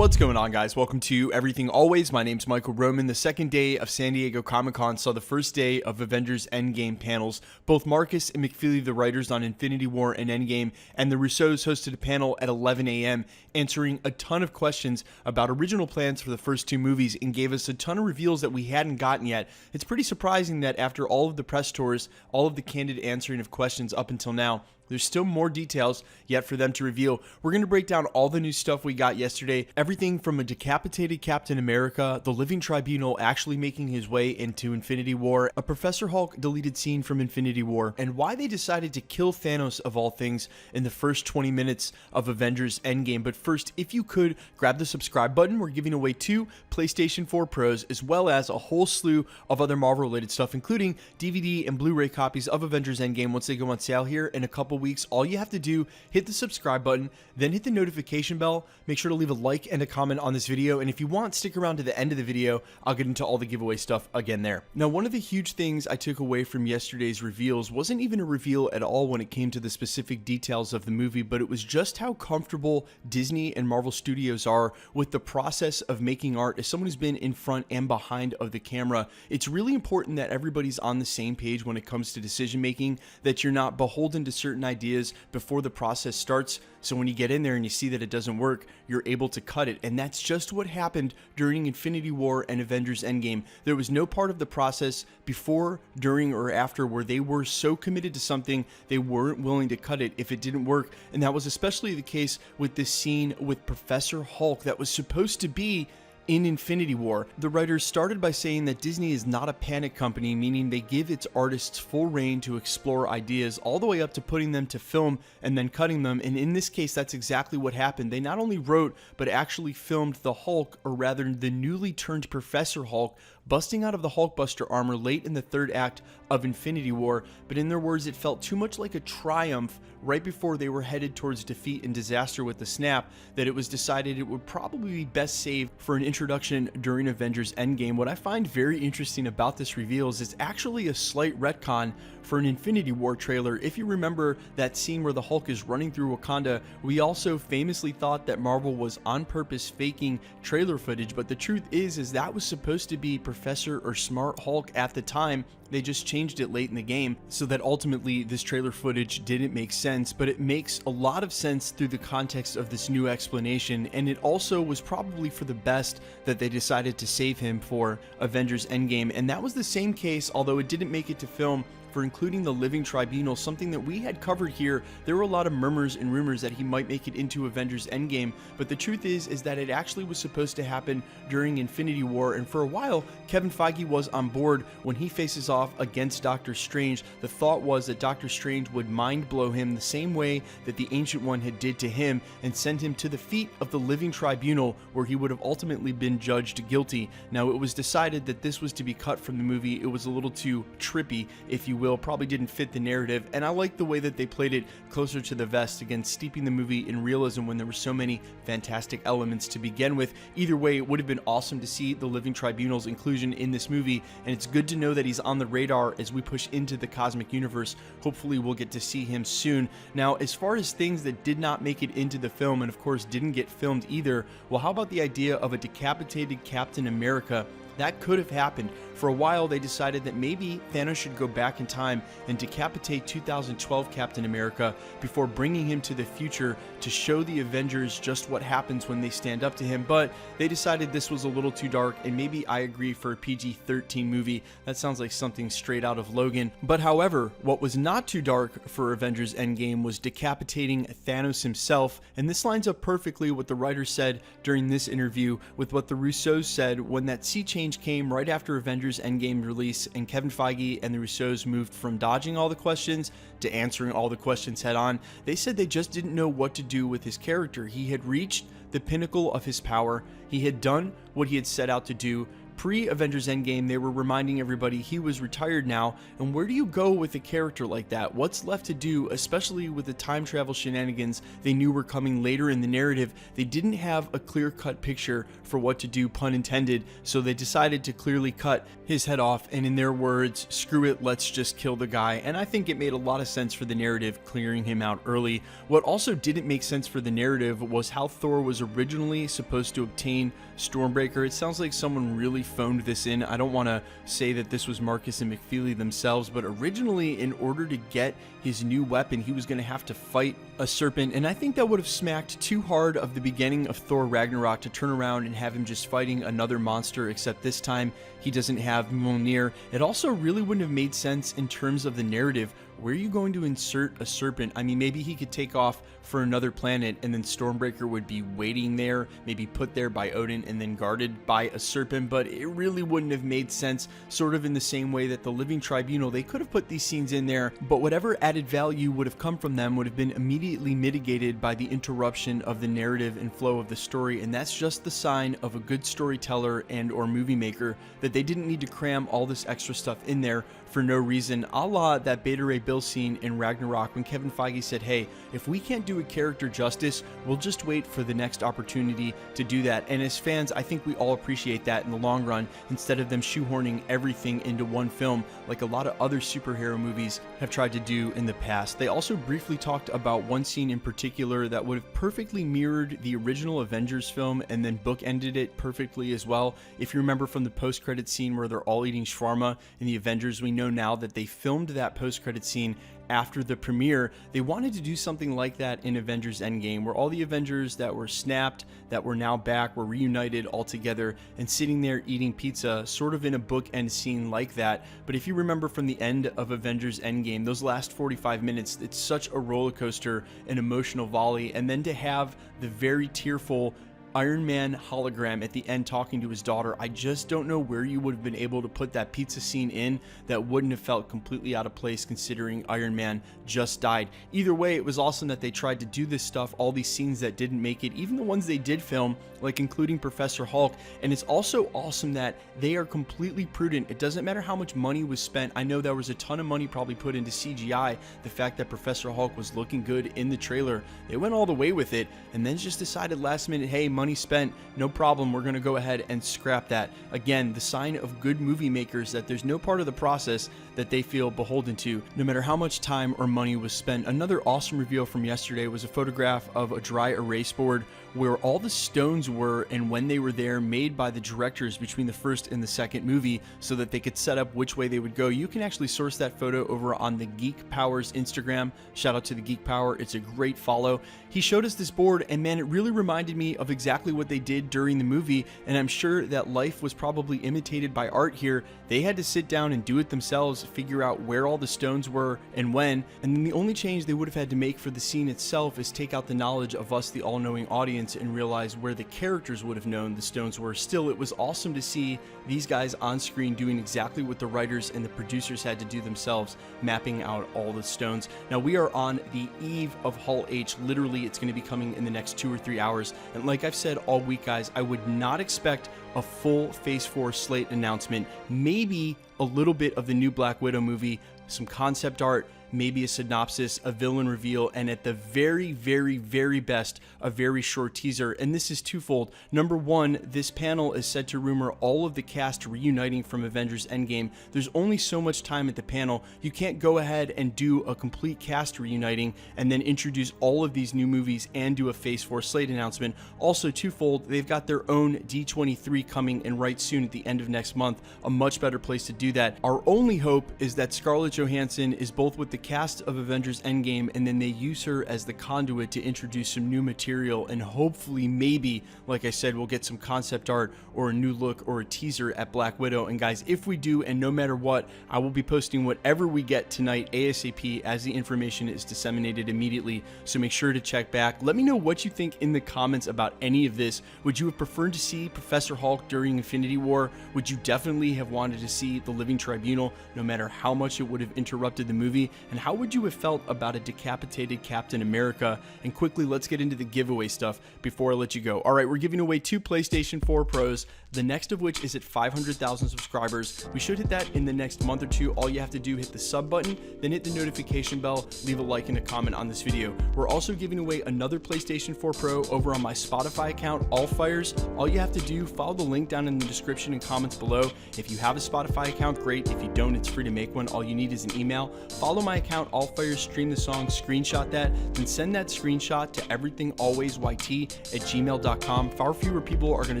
What's going on, guys? Welcome to Everything Always. My name's Michael Roman. The second day of San Diego Comic-Con saw the first day of Avengers Endgame panels. Both Marcus and McFeely, the writers on Infinity War and Endgame, and the Russos hosted a panel at 11 a.m. answering a ton of questions about original plans for the first two movies and gave us a ton of reveals that we hadn't gotten yet. It's pretty surprising that after all of the press tours, all of the candid answering of questions up until now, there's still more details yet for them to reveal. We're going to break down all the new stuff we got yesterday, everything from a decapitated Captain America, the Living Tribunal actually making his way into Infinity War, a Professor Hulk deleted scene from Infinity War, and why they decided to kill Thanos of all things in the first 20 minutes of Avengers Endgame. But first, if you could, grab the subscribe button. We're giving away 2 PlayStation 4 Pros, as well as a whole slew of other Marvel-related stuff, including DVD and Blu-ray copies of Avengers Endgame once they go on sale here in a couple weeks. All you have to do, hit the subscribe button, then hit the notification bell. Make sure to leave a like and a comment on this video, and if you want, stick around to the end of the video. I'll get into all the giveaway stuff again there. Now, one of the huge things I took away from yesterday's reveals wasn't even a reveal at all when it came to the specific details of the movie, but it was just how comfortable Disney and Marvel Studios are with the process of making art. As someone who's been in front and behind of the camera, it's really important that everybody's on the same page when it comes to decision making, that you're not beholden to certain ideas before the process starts, so when you get in there and you see that it doesn't work, you're able to cut it. And that's just what happened during Infinity War and Avengers Endgame. There was no part of the process before, during, or after where they were so committed to something they weren't willing to cut it if it didn't work. And that was especially the case with this scene with Professor Hulk that was supposed to be in Infinity War. The writers started by saying that Disney is not a panic company, meaning they give its artists full reign to explore ideas all the way up to putting them to film and then cutting them. And in this case, that's exactly what happened. They not only wrote, but actually filmed the Hulk, or rather the newly turned Professor Hulk, busting out of the Hulkbuster armor late in the third act of Infinity War. But in their words, it felt too much like a triumph right before they were headed towards defeat and disaster with the snap, that it was decided it would probably be best saved for an introduction during Avengers Endgame. What I find very interesting about this reveal is it's actually a slight retcon for an Infinity War trailer. If you remember that scene where the Hulk is running through Wakanda, we also famously thought that Marvel was on purpose faking trailer footage, but the truth is that was supposed to be Professor or Smart Hulk at the time. They just changed it late in the game so that ultimately this trailer footage didn't make sense, but it makes a lot of sense through the context of this new explanation, and it also was probably for the best that they decided to save him for Avengers Endgame. And that was the same case, although it didn't make it to film, for including the Living Tribunal, something that we had covered here. There were a lot of murmurs and rumors that he might make it into Avengers Endgame, but the truth is that it actually was supposed to happen during Infinity War, and for a while, Kevin Feige was on board. When he faces off against Doctor Strange, the thought was that Doctor Strange would mind blow him the same way that the Ancient One had did to him and send him to the feet of the Living Tribunal, where he would have ultimately been judged guilty. Now, it was decided that this was to be cut from the movie. It was a little too trippy, if you will, probably didn't fit the narrative, and I like the way that they played it closer to the vest, again steeping the movie in realism when there were so many fantastic elements to begin with. Either way, it would have been awesome to see the Living Tribunal's inclusion in this movie, and it's good to know that he's on the radar as we push into the cosmic universe. Hopefully we'll get to see him soon. Now, as far as things that did not make it into the film, and of course didn't get filmed either, well, how about the idea of a decapitated Captain America? That could have happened. For a while, they decided that maybe Thanos should go back in time and decapitate 2012 Captain America before bringing him to the future to show the Avengers just what happens when they stand up to him. But they decided this was a little too dark, and maybe I agree for a PG-13 movie. That sounds like something straight out of Logan. But however, what was not too dark for Avengers Endgame was decapitating Thanos himself, and this lines up perfectly what the writer said during this interview with what the Russos said when that sea change came right after Avengers Endgame release, and Kevin Feige and the Russos moved from dodging all the questions to answering all the questions head on. They said they just didn't know what to do with his character. He had reached the pinnacle of his power. He had done what he had set out to do, pre-Avengers Endgame, they were reminding everybody he was retired now, and where do you go with a character like that? What's left to do, especially with the time travel shenanigans they knew were coming later in the narrative? They didn't have a clear-cut picture for what to do, pun intended, so they decided to clearly cut his head off, and in their words, screw it, let's just kill the guy. And I think it made a lot of sense for the narrative, clearing him out early. What also didn't make sense for the narrative was how Thor was originally supposed to obtain Stormbreaker. It sounds like someone really phoned this in. I don't want to say that this was Marcus and McFeely themselves, but originally, in order to get his new weapon, he was going to have to fight a serpent, and I think that would have smacked too hard of the beginning of Thor Ragnarok to turn around and have him just fighting another monster, except this time he doesn't have Mjolnir. It also really wouldn't have made sense in terms of the narrative. Where are you going to insert a serpent? I mean, maybe he could take off for another planet and then Stormbreaker would be waiting there, maybe put there by Odin and then guarded by a serpent, but it really wouldn't have made sense, sort of in the same way that the Living Tribunal, they could have put these scenes in there, but whatever added value would have come from them would have been immediately mitigated by the interruption of the narrative and flow of the story, and that's just the sign of a good storyteller and or movie maker, that they didn't need to cram all this extra stuff in there for no reason, a la that Beta Ray Bill scene in Ragnarok when Kevin Feige said, hey, if we can't do a character justice, we'll just wait for the next opportunity to do that. And as fans, I think we all appreciate that in the long run, instead of them shoehorning everything into one film like a lot of other superhero movies have tried to do in the past. They also briefly talked about one scene in particular that would have perfectly mirrored the original Avengers film and then bookended it perfectly as well. If you remember from the post-credit scene where they're all eating shawarma in the Avengers, we know now that they filmed that post-credit scene after the premiere. They wanted to do something like that in Avengers Endgame, where all the Avengers that were snapped, that were now back, were reunited all together and sitting there eating pizza, sort of in a bookend scene like that. But if you remember from the end of Avengers Endgame, those last 45 minutes, it's such a roller coaster, an emotional volley, and then to have the very tearful Iron Man hologram at the end talking to his daughter, I just don't know where you would have been able to put that pizza scene in that wouldn't have felt completely out of place considering Iron Man just died. Either way, it was awesome that they tried to do this stuff, all these scenes that didn't make it, even the ones they did film, like including Professor Hulk, and it's also awesome that they are completely prudent. It doesn't matter how much money was spent. I know there was a ton of money probably put into CGI, the fact that Professor Hulk was looking good in the trailer. They went all the way with it and then just decided last minute, hey, money spent, no problem, we're going to go ahead and scrap that. Again, the sign of good movie makers, that there's no part of the process that they feel beholden to, no matter how much time or money was spent. Another awesome reveal from yesterday was a photograph of a dry erase board where all the stones were and when they were there, made by the directors between the first and the second movie so that they could set up which way they would go. You can actually source that photo over on the Geek Powers Instagram. Shout out to the Geek Power, it's a great follow. He showed us this board and man, it really reminded me of exactly what they did during the movie, and I'm sure that life was probably imitated by art here. They had to sit down and do it themselves, figure out where all the stones were and when, and then the only change they would have had to make for the scene itself is take out the knowledge of us, the all-knowing audience, and realize where the characters would have known the stones were. Still, it was awesome to see these guys on screen doing exactly what the writers and the producers had to do themselves, mapping out all the stones. Now, we are on the eve of Hall H. Literally, it's going to be coming in the next 2 or 3 hours, and like I've said all week, guys, I would not expect a full Phase 4 slate announcement. Maybe a little bit of the new Black Widow movie, some concept art, maybe a synopsis, a villain reveal, and at the very, very, very best, a very short teaser. And this is twofold. Number one, this panel is said to rumor all of the cast reuniting from Avengers Endgame. There's only so much time at the panel. You can't go ahead and do a complete cast reuniting and then introduce all of these new movies and do a Phase 4 slate announcement. Also twofold, they've got their own D23 coming and right soon at the end of next month. A much better place to do that. Our only hope is that Scarlett Johansson is both with the cast of Avengers Endgame and then they use her as the conduit to introduce some new material, and hopefully maybe, like I said, we'll get some concept art or a new look or a teaser at Black Widow. And guys, if we do, and no matter what, I will be posting whatever we get tonight ASAP as the information is disseminated immediately, so make sure to check back. Let me know what you think in the comments about any of this. Would you have preferred to see Professor Hulk during Infinity War? Would you definitely have wanted to see the Living Tribunal, no matter how much it would have interrupted the movie? And how would you have felt about a decapitated Captain America? And quickly, let's get into the giveaway stuff before I let you go. All right, we're giving away 2 PlayStation 4 Pros, the next of which is at 500,000 subscribers. We should hit that in the next month or two. All you have to do, hit the sub button, then hit the notification bell, leave a like and a comment on this video. We're also giving away another PlayStation 4 Pro over on my Spotify account, Allfires. All you have to do, follow the link down in the description and comments below. If you have a Spotify account, great. If you don't, it's free to make one. All you need is an email. Follow my account, Allfires, stream the song, screenshot that, then send that screenshot to everythingalwaysYT@gmail.com. Far fewer people are going to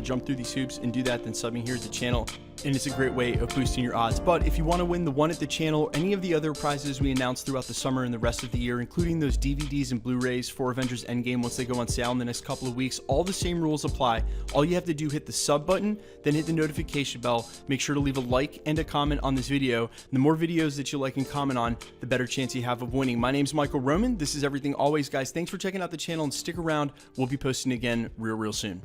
jump through these hoops and do that than subbing here at the channel, and it's a great way of boosting your odds. But if you want to win the one at the channel, any of the other prizes we announced throughout the summer and the rest of the year, including those DVDs and Blu-rays for Avengers Endgame once they go on sale in the next couple of weeks, all the same rules apply. All you have to do, hit the sub button, then hit the notification bell. Make sure to leave a like and a comment on this video. The more videos that you like and comment on, the better chance you have of winning. My name's Michael Roman. This is Everything Always, guys. Thanks for checking out the channel, and stick around. We'll be posting again real soon.